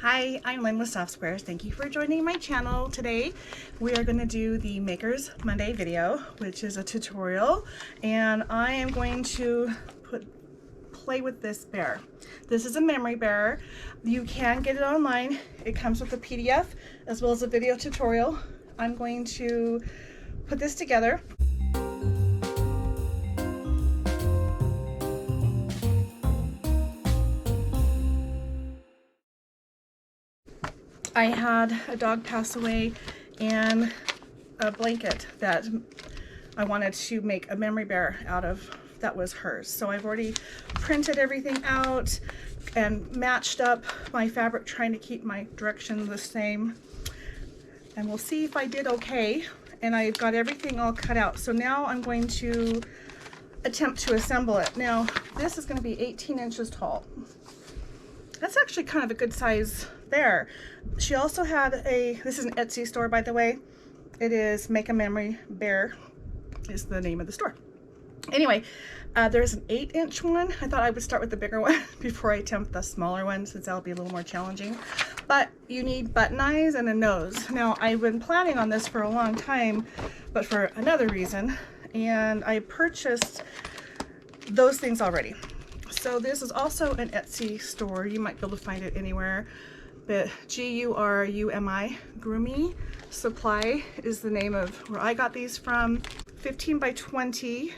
Hi, I'm Lynne with Soft Squares. Thank you for joining my channel. Today we are going to do the Makers Monday video, which is a tutorial, and I am going to play with this bear. This is a memory bear. You can get it online. It comes with a PDF as well as a video tutorial. I'm going to put this together. I had a dog pass away and a blanket that I wanted to make a memory bear out of that was hers. So I've already printed everything out and matched up my fabric, trying to keep my direction the same. And we'll see if I did okay. And I've got everything all cut out. So now I'm going to attempt to assemble it. Now this is going to be 18 inches tall. That's actually kind of a good size there. She also had this is an Etsy store, by the way. It is Make a Memory Bear is the name of the store. Anyway, there's an 8-inch one. I thought I would start with the bigger one before I attempt the smaller one, since that'll be a little more challenging. But you need button eyes and a nose. Now, I've been planning on this for a long time, but for another reason, and I purchased those things already. So this is also an Etsy store. You might be able to find it anywhere, but G-U-R-U-M-I, Quilting Supply is the name of where I got these from. 15 by 20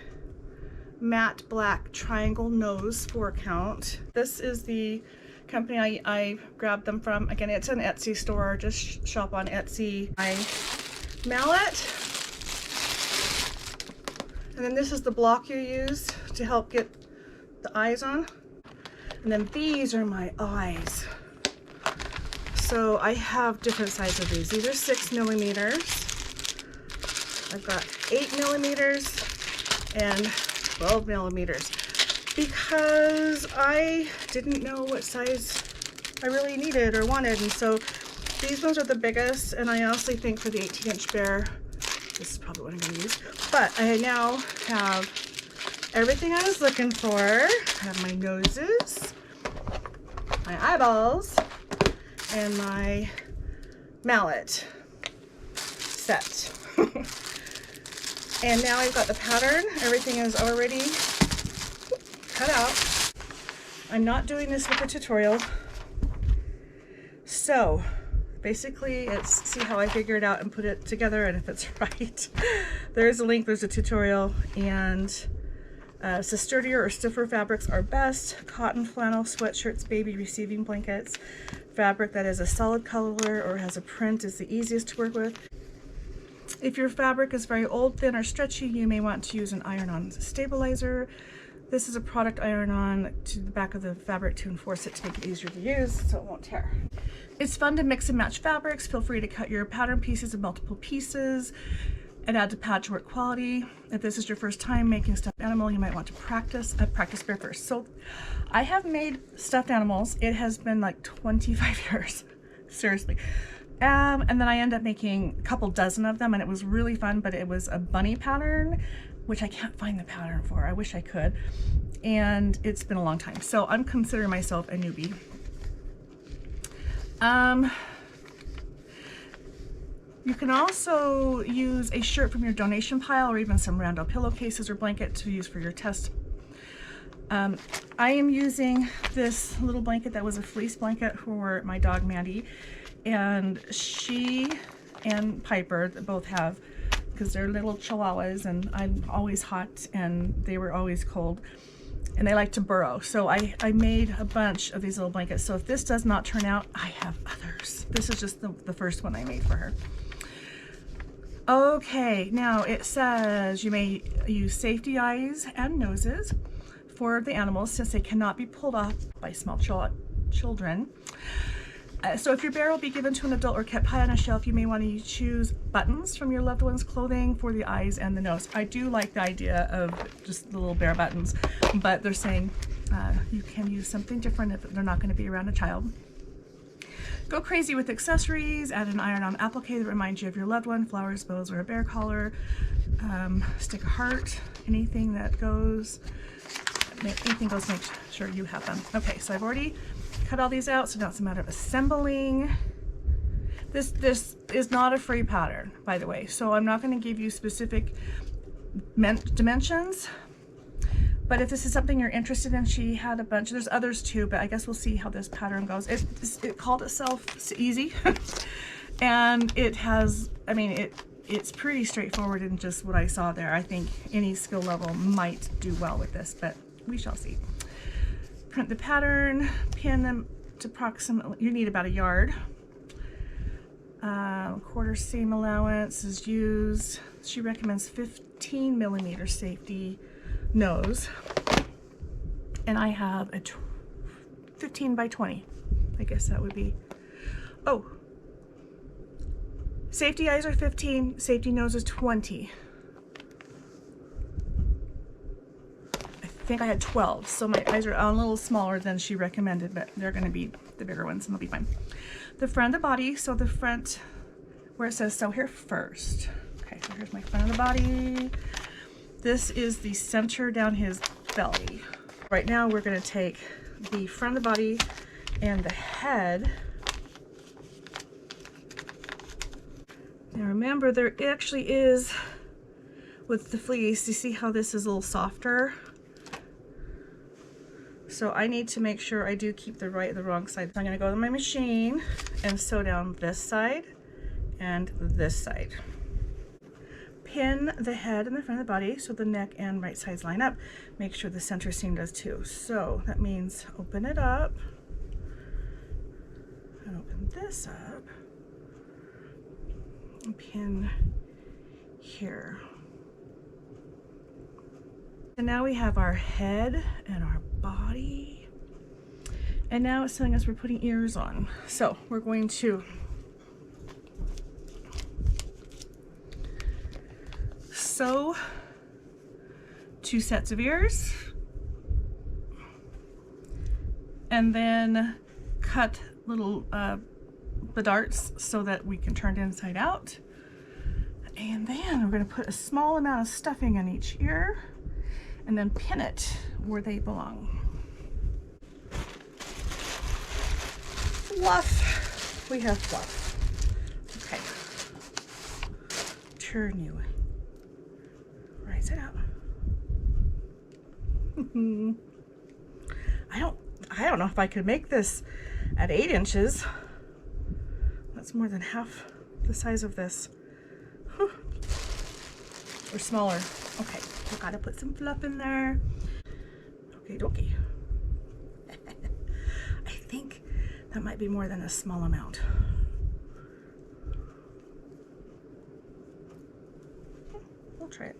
matte black triangle nose 4-count. This is the company I grabbed them from. Again, it's an Etsy store. Just shop on Etsy. My mallet. And then this is the block you use to help get the eyes on. And then these are my eyes. So I have different sizes of these. These are 6 millimeters. I've got 8 millimeters and 12 millimeters because I didn't know what size I really needed or wanted. And so these ones are the biggest, and I honestly think for the 18-inch bear, this is probably what I'm going to use. But I now have everything I was looking for. I have my noses, my eyeballs, and my mallet set. And now I've got the pattern. Everything is already cut out. I'm not doing this with a tutorial. So basically it's see how I figure it out and put it together and if it's right. There's a link, there's a tutorial, and so sturdier or stiffer fabrics are best. Cotton, flannel, sweatshirts, baby receiving blankets. Fabric that is a solid color or has a print is the easiest to work with. If your fabric is very old, thin, or stretchy, you may want to use an iron-on stabilizer. This is a product iron-on to the back of the fabric to enforce it to make it easier to use so it won't tear. It's fun to mix and match fabrics. Feel free to cut your pattern pieces in multiple pieces and add to patchwork quality. If this is your first time making stuffed animal, you might want to practice bear first. So I have made stuffed animals. It has been like 25 years, seriously. And then I ended up making a couple dozen of them, and it was really fun, but it was a bunny pattern, which I can't find the pattern for. I wish I could. And it's been a long time. So I'm considering myself a newbie. You can also use a shirt from your donation pile or even some rando pillowcases or blanket to use for your test. I am using this little blanket that was a fleece blanket for my dog Mandy, and she and Piper both have, because they're little chihuahuas and I'm always hot and they were always cold and they like to burrow. So I made a bunch of these little blankets. So if this does not turn out, I have others. This is just the first one I made for her. Okay, now it says you may use safety eyes and noses for the animals since they cannot be pulled off by small children. So if your bear will be given to an adult or kept high on a shelf, you may want to choose buttons from your loved one's clothing for the eyes and the nose. I do like the idea of just the little bear buttons, but they're saying you can use something different if they're not going to be around a child. Go crazy with accessories. Add an iron-on applique that reminds you of your loved one, flowers, bows, or a bear collar. Stick a heart, anything that goes, make sure you have them. Okay, so I've already cut all these out, so now it's a matter of assembling. This is not a free pattern, by the way, so I'm not going to give you specific dimensions. But if this is something you're interested in, she had a bunch. There's others too, but I guess we'll see how this pattern goes. It called itself Easy, and it has, I mean, it's pretty straightforward in just what I saw there. I think any skill level might do well with this, but we shall see. Print the pattern, pin them to approximately, you need about a yard. Quarter seam allowance is used. She recommends 15 millimeter safety nose, and I have a 15 by 20. I guess that would be, oh, safety eyes are 15, safety nose is 20. I think I had 12, so my eyes are a little smaller than she recommended, but they're going to be the bigger ones and they'll be fine. The front of the body, so the front where it says sew here first. Okay, so here's my front of the body. This is the center down his belly. Right now we're going to take the front of the body and the head. Now remember, there actually is, with the fleece, you see how this is a little softer? So I need to make sure I do keep the right and the wrong side. So I'm going to go to my machine and sew down this side and this side. Pin the head and the front of the body so the neck and right sides line up. Make sure the center seam does too. So that means open it up and open this up and pin here. And now we have our head and our body. And now it's telling us we're putting ears on. So we're going to sew 2 sets of ears and then cut little the darts so that we can turn it inside out. And then we're going to put a small amount of stuffing in each ear and then pin it where they belong. Fluff. We have fluff. Okay. Turn you. Rise it up. I don't know if I could make this at 8 inches. That's more than half the size of this. Whew. Or smaller. Okay, we gotta put some fluff in there. Okay, dokie. I think that might be more than a small amount. We'll try it.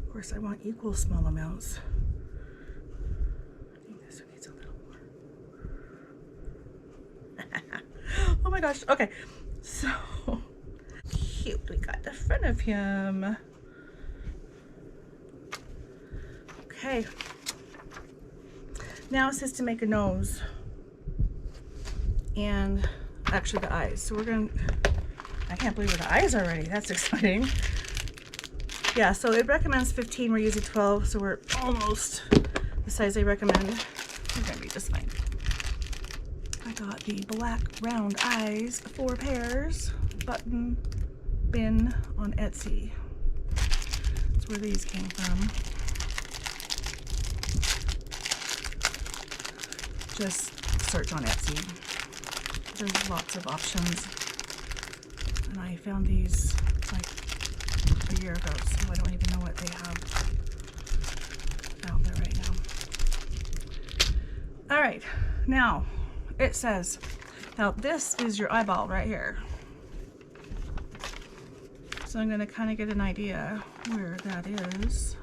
Of course, I want equal small amounts. I think this one needs a little more. Oh my gosh. Okay, so cute. We got the front of him. Okay. Now it says to make a nose and actually the eyes. So we're going to, I can't believe we're the eyes already. That's exciting. Yeah, so it recommends 15. We're using 12, so we're almost the size they recommend. We're going to be just fine. I got the black round eyes, 4 pairs, button bin on Etsy. That's where these came from. Just search on Etsy. There's lots of options. And I found these like a year ago, so I don't even know what they have out there right now. All right, now it says, now this is your eyeball right here. So I'm gonna kind of get an idea where that is.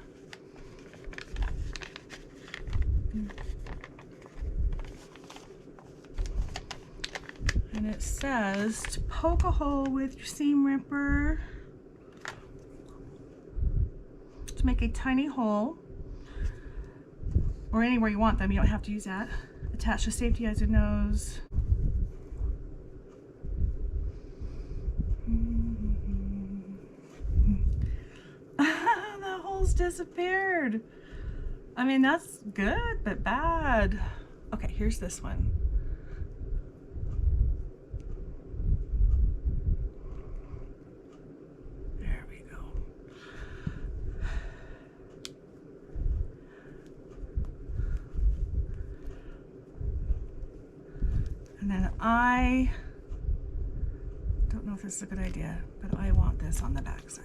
And it says to poke a hole with your seam ripper to make a tiny hole, or anywhere you want them, you don't have to use that. Attach the safety eyes and nose. The holes disappeared. I mean, that's good, but bad. Okay, here's this one. There we go. And then I don't know if this is a good idea, but I want this on the back side.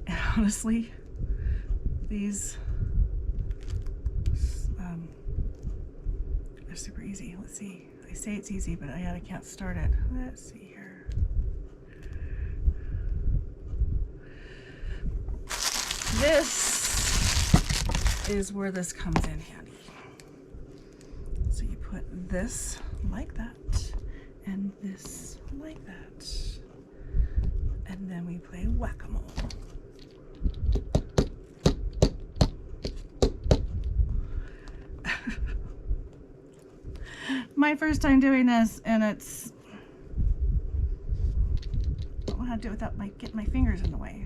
And honestly, these are super easy. Let's see. I say it's easy, but I can't start it. Let's see here. This is where this comes in handy. So you put this like that, and this like that, and then we play whack-a-mole. My first time doing this, and it's, I don't know how to do it without getting my fingers in the way.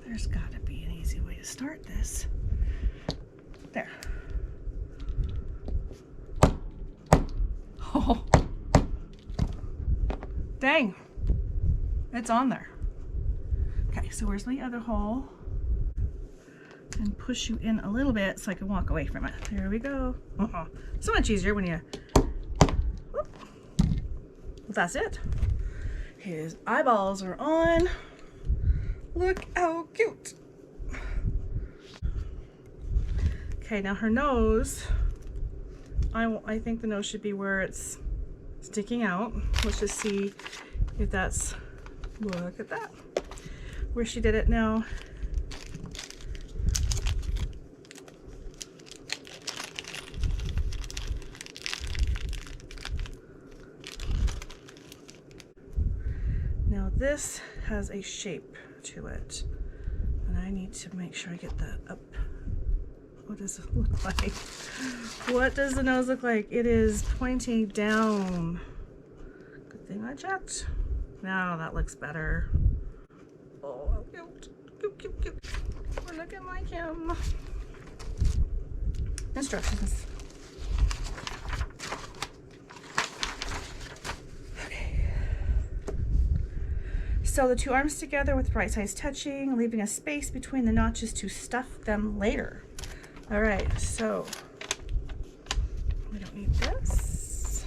There's got to be an easy way to start this. There. Oh, dang, it's on there. Okay, so where's my other hole? And push you in a little bit so I can walk away from it. There we go. So much easier when you, whoop. Well, that's it. His eyeballs are on. Look how cute. Okay, now her nose, I think the nose should be where it's sticking out. Let's just see if that's, look at that, where she did it now. Now this has a shape to it, and I need to make sure I get that up. What does it look like? What does the nose look like? It is pointing down. Good thing I checked. Now that looks better. Oh, how cute. Cute, cute, cute. We're looking like him. Instructions. Sew the two arms together with right sides touching, leaving a space between the notches to stuff them later. All right, so we don't need this.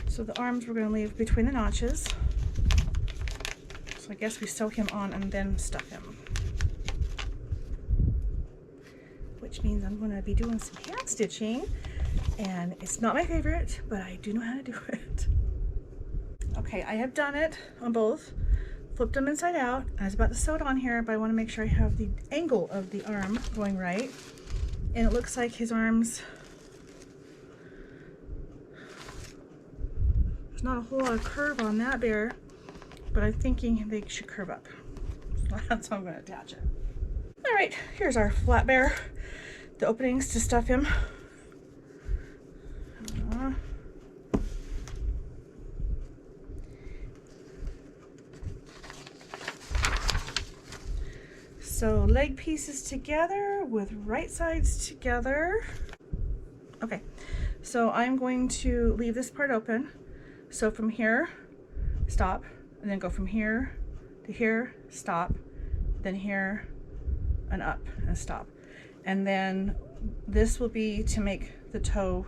So the arms we're going to leave between the notches. So I guess we sew him on and then stuff him. Which means I'm going to be doing some hand stitching, and it's not my favorite, but I do know how to do it. Okay, I have done it on both, flipped them inside out. I was about to sew it on here, but I want to make sure I have the angle of the arm going right. And it looks like his arms, there's not a whole lot of curve on that bear, but I'm thinking they should curve up. So that's how I'm going to attach it. All right, here's our flat bear, the openings to stuff him. So leg pieces together with right sides together. Okay, so I'm going to leave this part open. So from here, stop, and then go from here to here, stop, then here, and up, and stop. And then this will be to make the toe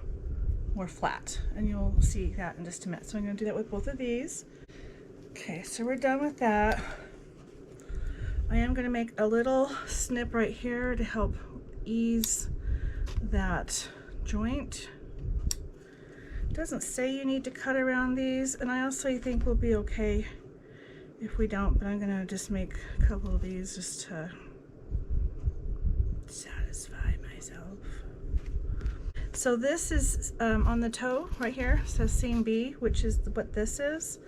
more flat, and you'll see that in just a minute. So I'm going to do that with both of these. Okay, so we're done with that. I am going to make a little snip right here to help ease that joint. It doesn't say you need to cut around these, and I also think we'll be okay if we don't, but I'm going to just make a couple of these just to satisfy myself. So this is on the toe right here, it says seam B, which is what this is.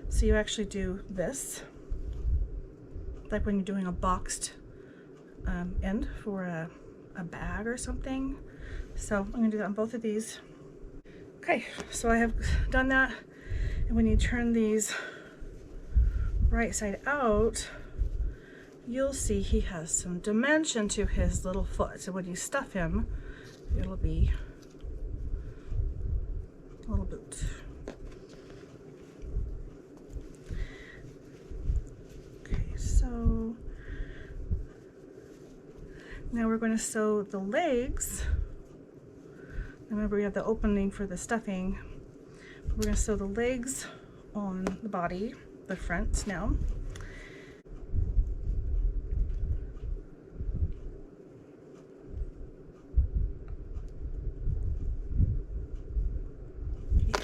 So you actually do this, like when you're doing a boxed end for a bag or something. So I'm going to do that on both of these. Okay, so I have done that. And when you turn these right side out, you'll see he has some dimension to his little foot. So when you stuff him, it'll be a little boot. Okay, so now we're going to sew the legs. Remember, we have the opening for the stuffing. We're going to sew the legs on the body, the front now. Yeah.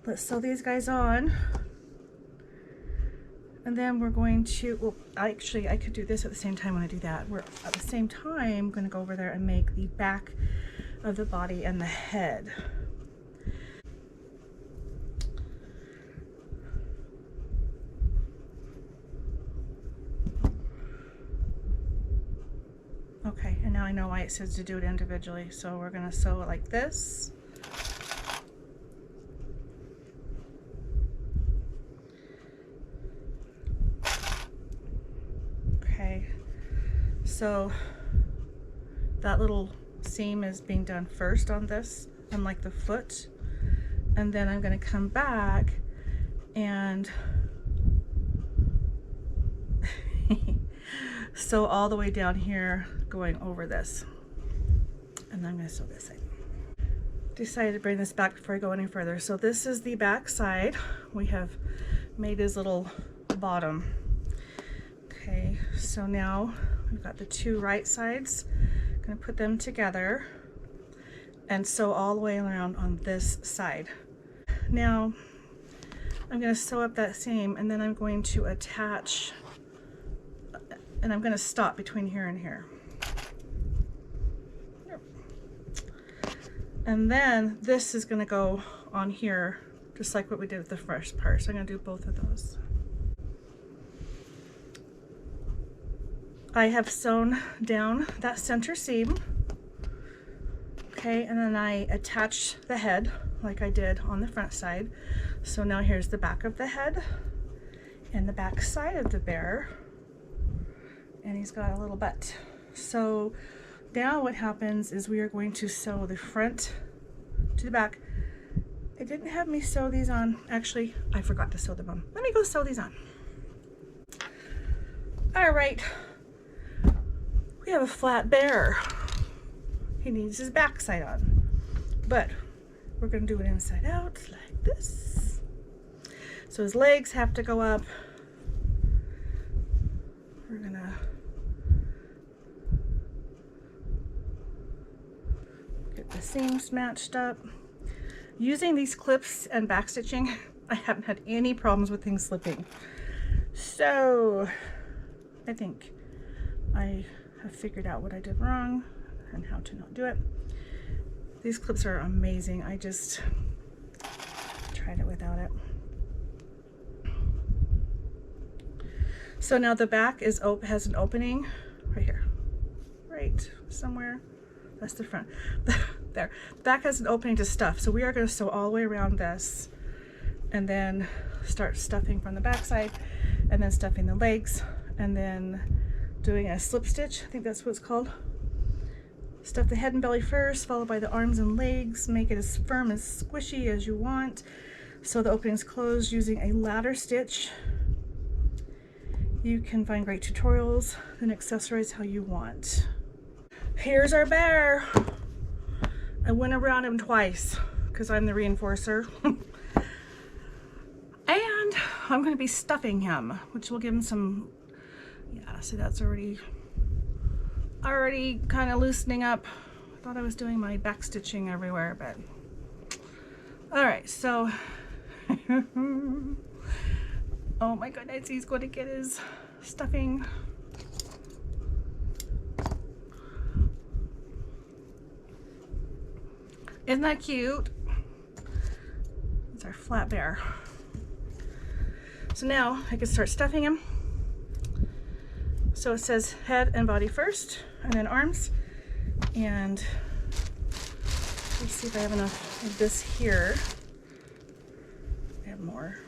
Let's sew these guys on. And then we're going to, well, actually I could do this at the same time when I do that. We're at the same time going to go over there and make the back of the body and the head. Okay, and now I know why it says to do it individually. So we're going to sew it like this. Okay, so that little seam is being done first on this, unlike the foot. And then I'm going to come back and sew all the way down here going over this. And then I'm going to sew this side. Decided to bring this back before I go any further. So this is the back side. We have made his little bottom. Okay, so now we've got the two right sides. I'm going to put them together and sew all the way around on this side. Now I'm going to sew up that seam, and then I'm going to attach, and I'm going to stop between here and here. And then this is going to go on here just like what we did with the first part. So I'm going to do both of those. I have sewn down that center seam, okay, and then I attach the head like I did on the front side. So now here's the back of the head and the back side of the bear, and he's got a little butt. So now what happens is we are going to sew the front to the back. It didn't have me sew these on. Actually, I forgot to sew them on. Let me go sew these on. All right. We have a flat bear. He needs his back side on, but we're going to do it inside out like this. So his legs have to go up. We're going to get the seams matched up. Using these clips and back stitching, I haven't had any problems with things slipping. So I think I have figured out what I did wrong and how to not do it. These clips are amazing. I just tried it without it. So now the back is has an opening right here, right somewhere. That's the front. There. The back has an opening to stuff. So we are going to sew all the way around this and then start stuffing from the back side and then stuffing the legs and then doing a slip stitch. I think that's what it's called. Stuff the head and belly first, followed by the arms and legs. Make it as firm and squishy as you want. Sew the openings closed using a ladder stitch. You can find great tutorials and accessorize how you want. Here's our bear. I went around him twice because I'm the reinforcer. And I'm going to be stuffing him, which will give him some, yeah, see that's already kind of loosening up. I thought I was doing my back stitching everywhere, but all right, so oh my goodness, he's going to get his stuffing. Isn't that cute? It's our flat bear. So now I can start stuffing him. So it says head and body first, and then arms. And Let's see if I have enough of this here. I have more.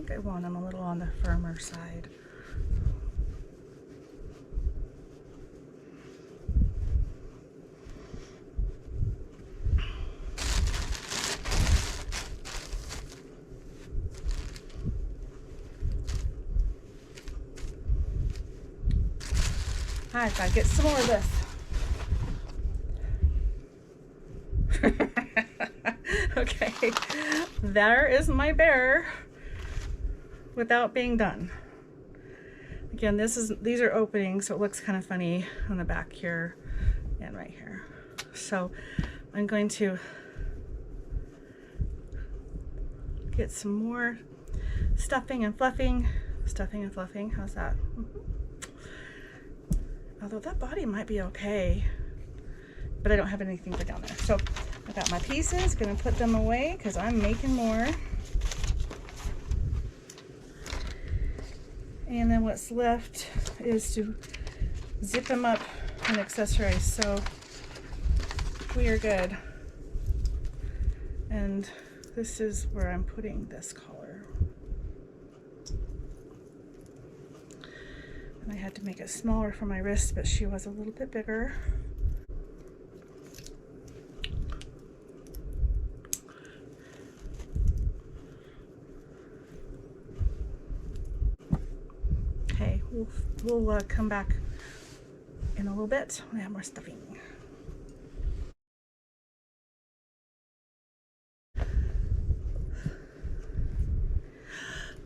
I want them a little on the firmer side. I gotta get some more of this. Okay, there is my bear without being done. Again, these are openings, so it looks kind of funny on the back here and right here. So I'm going to get some more stuffing and fluffing. Stuffing and fluffing, how's that? Although that body might be okay, but I don't have anything for down there. So I got my pieces, gonna put them away because I'm making more. And then what's left is to zip them up and accessorize. So we are good. And this is where I'm putting this collar. And I had to make it smaller for my wrist, but she was a little bit bigger. Okay, we'll come back in a little bit. We have more stuffing.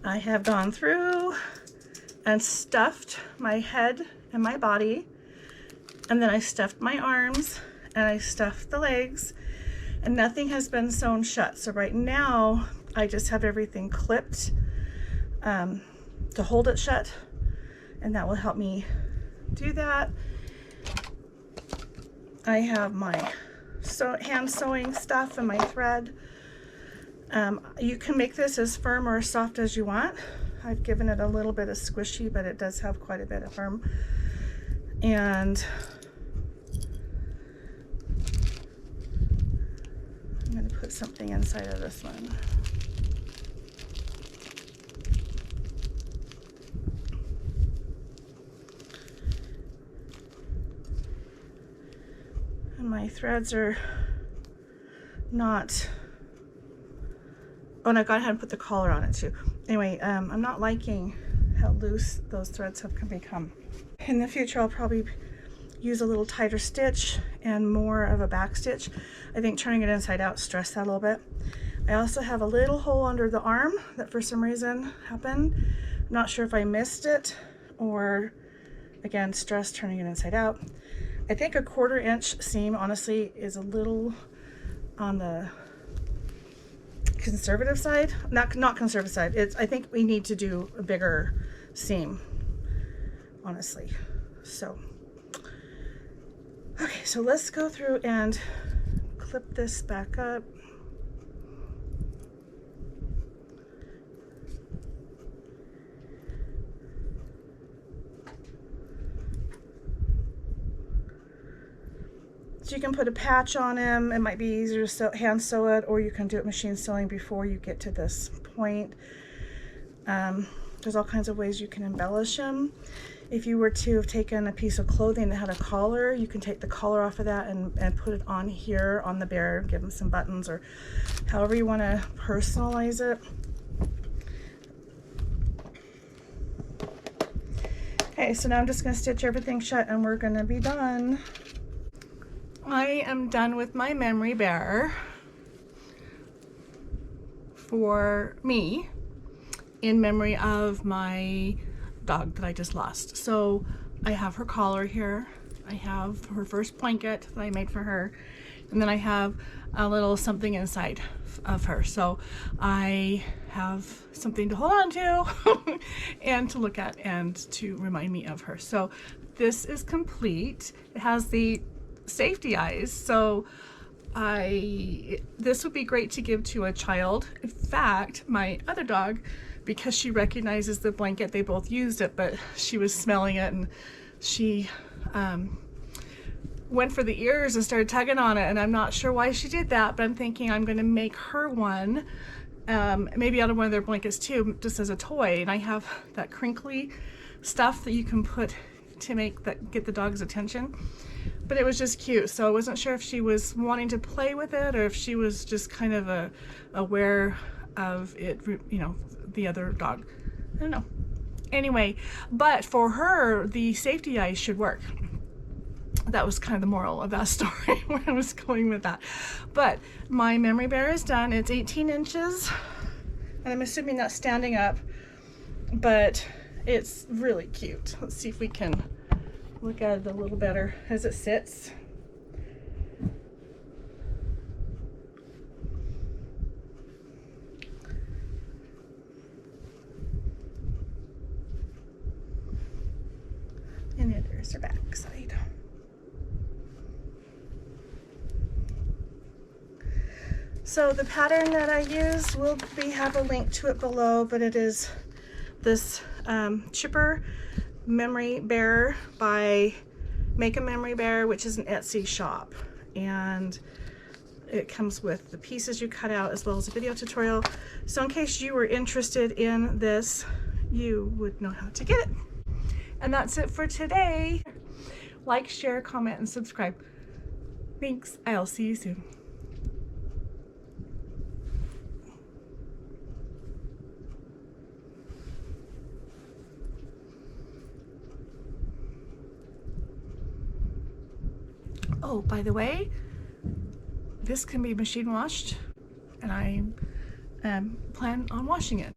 I have gone through and stuffed my head and my body, and then I stuffed my arms and I stuffed the legs, and nothing has been sewn shut. So right now I just have everything clipped to hold it shut, and that will help me do that. I have my hand sewing stuff and my thread. You can make this as firm or as soft as you want. I've given it a little bit of squishy, but it does have quite a bit of firm. And I'm going to put something inside of this one. And my threads are not... Oh, and I got ahead and put the collar on it too. Anyway, I'm not liking how loose those threads have become. In the future, I'll probably use a little tighter stitch and more of a back stitch. I think turning it inside out stressed that a little bit. I also have a little hole under the arm that for some reason happened. I'm not sure if I missed it or, again, stress turning it inside out. I think a 1/4 inch seam, honestly, is a little on the conservative side. Not conservative side. I think we need to do a bigger seam, honestly. So, okay, so let's go through and clip this back up. So you can put a patch on him. It might be easier to hand sew it, or you can do it machine sewing before you get to this point. There's all kinds of ways you can embellish him. If you were to have taken a piece of clothing that had a collar, you can take the collar off of that and put it on here on the bear, give him some buttons, or however you want to personalize it. Okay, so now I'm just going to stitch everything shut and we're going to be done. I am done with my memory bear for me in memory of my dog that I just lost. So I have her collar here. I have her first blanket that I made for her. And then I have a little something inside of her. So I have something to hold on to and to look at and to remind me of her. So this is complete. It has the safety eyes. So this would be great to give to a child. In fact, my other dog, because she recognizes the blanket, they both used it, but she was smelling it and she went for the ears and started tugging on it, and I'm not sure why she did that, but I'm thinking I'm going to make her one, maybe out of one of their blankets too, just as a toy. And I have that crinkly stuff that you can put to make that, get the dog's attention. But it was just cute, so I wasn't sure if she was wanting to play with it or if she was just kind of aware of it, you know, the other dog. I don't know. Anyway, but for her, the safety eyes should work. That was kind of the moral of that story, where I was going with that. But my memory bear is done. It's 18 inches, and I'm assuming that's standing up, but it's really cute. Let's see if we can look at it a little better as it sits. And there's her back side. So the pattern that I use will have a link to it below, but it is this chipper memory bear by Make a Memory Bear, which is an Etsy shop, and it comes with the pieces you cut out as well as a video tutorial. So in case you were interested in this, you would know how to get it. And that's it for today. Like, share, comment, and subscribe. Thanks. I'll see you soon. Oh, by the way, this can be machine washed, and I plan on washing it.